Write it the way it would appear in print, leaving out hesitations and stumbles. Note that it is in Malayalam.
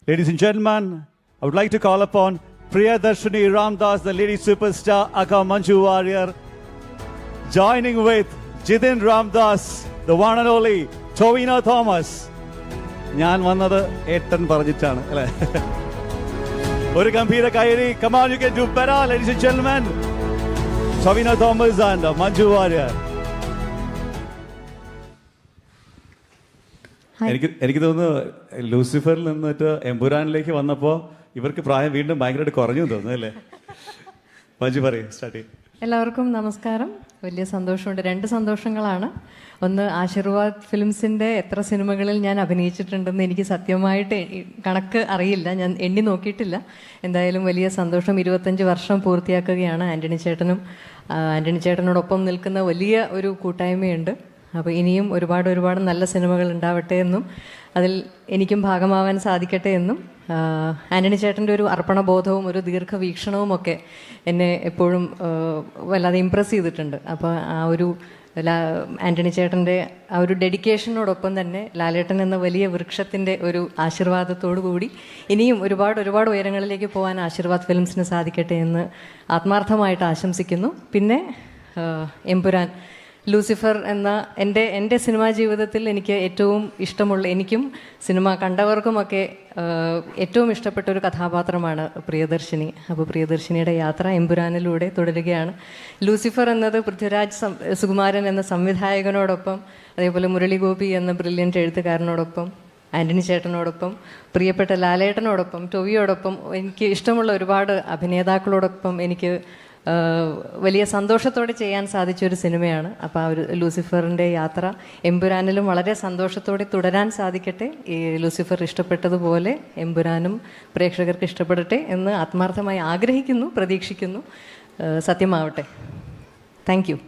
Ladies and gentlemen, I would like to call upon Priyadarshini Ramdas, the lady superstar, Akka Manju Warrior, joining with Jithin Ramdas, the one and only Tovino Thomas. ഞാൻ വന്നത് ഏട്ടൻ പറഞ്ഞിട്ടാണ് അല്ലേ? ഒരു ഗംഭീര കയറി. Come on, you can do better, ladies and gentlemen. Tovino Thomas and Manju Warrior. എനിക്ക് തോന്നുന്നു ലൂസിഫറിൽ നിന്നിട്ട് എമ്പുരാനിലേക്ക് വന്നപ്പോൾ ഇവർക്ക് പ്രായം വീണ്ടും ഭയങ്കരമായിട്ട് കുറഞ്ഞു തോന്നുന്നു അല്ലേ? മഞ്ജു പറയും, സ്റ്റാർട്ട് ചെയ്യും. എല്ലാവർക്കും നമസ്കാരം. വലിയ സന്തോഷമുണ്ട്. 2 സന്തോഷങ്ങളാണ്. ഒന്ന്, ആശീർവാദ് ഫിലിംസിൻ്റെ എത്ര സിനിമകളിൽ ഞാൻ അഭിനയിച്ചിട്ടുണ്ടെന്ന് എനിക്ക് സത്യമായിട്ട് കണക്ക് അറിയില്ല, ഞാൻ എണ്ണി നോക്കിയിട്ടില്ല. എന്തായാലും വലിയ സന്തോഷം. 25 വർഷം പൂർത്തിയാക്കുകയാണ്. ആൻ്റണി ചേട്ടനോടൊപ്പം നിൽക്കുന്ന വലിയ ഒരു കൂട്ടായ്മയുണ്ട്. അപ്പോൾ ഇനിയും ഒരുപാട് നല്ല സിനിമകൾ ഉണ്ടാവട്ടെ എന്നും അതിൽ എനിക്കും ഭാഗമാവാൻ സാധിക്കട്ടെ എന്നും ആൻ്റണി ചേട്ടൻ്റെ ഒരു അർപ്പണബോധവും ഒരു ദീർഘവീക്ഷണവും ഒക്കെ എന്നെ എപ്പോഴും വല്ലാതെ ഇമ്പ്രസ് ചെയ്തിട്ടുണ്ട്. അപ്പോൾ ആ ഒരു ആൻ്റണി ചേട്ടൻ്റെ ആ ഒരു ഡെഡിക്കേഷനോടൊപ്പം തന്നെ ലാലേട്ടൻ എന്ന വലിയ വൃക്ഷത്തിൻ്റെ ഒരു ആശീർവാദത്തോടു കൂടി ഇനിയും ഒരുപാട് ഉയരങ്ങളിലേക്ക് പോകാൻ ആശീർവാദ് ഫിലിംസിന് സാധിക്കട്ടെ എന്ന് ആത്മാർത്ഥമായിട്ട് ആശംസിക്കുന്നു. പിന്നെ എമ്പുരാൻ, ലൂസിഫർ എന്ന എൻ്റെ സിനിമാ ജീവിതത്തിൽ എനിക്ക് ഏറ്റവും ഇഷ്ടമുള്ള, എനിക്കും സിനിമ കണ്ടവർക്കുമൊക്കെ ഏറ്റവും ഇഷ്ടപ്പെട്ട ഒരു കഥാപാത്രമാണ് പ്രിയദർശിനി. അപ്പോൾ പ്രിയദർശിനിയുടെ യാത്ര എമ്പുരാനിലൂടെ തുടരുകയാണ്. ലൂസിഫർ എന്നത് പൃഥ്വിരാജ് സുകുമാരൻ എന്ന സംവിധായകനോടൊപ്പം, അതേപോലെ മുരളി ഗോപി എന്ന ബ്രില്യൻ്റ് എഴുത്തുകാരനോടൊപ്പം, ആൻ്റണി ചേട്ടനോടൊപ്പം, പ്രിയപ്പെട്ട ലാലേട്ടനോടൊപ്പം, ടൊവിയോടൊപ്പം, എനിക്ക് ഇഷ്ടമുള്ള ഒരുപാട് അഭിനേതാക്കളോടൊപ്പം എനിക്ക് വലിയ സന്തോഷത്തോടെ ചെയ്യാൻ സാധിച്ചൊരു സിനിമയാണ്. അപ്പോൾ ആ ഒരു ലൂസിഫറിൻ്റെ യാത്ര എമ്പുരാനിലും വളരെ സന്തോഷത്തോടെ തുടരാൻ സാധിക്കട്ടെ. ഈ ലൂസിഫർ ഇഷ്ടപ്പെട്ടതുപോലെ എമ്പുരാനും പ്രേക്ഷകർക്ക് ഇഷ്ടപ്പെടട്ടെ എന്ന് ആത്മാർത്ഥമായി ആഗ്രഹിക്കുന്നു, പ്രതീക്ഷിക്കുന്നു. സത്യമാവട്ടെ. Thank U.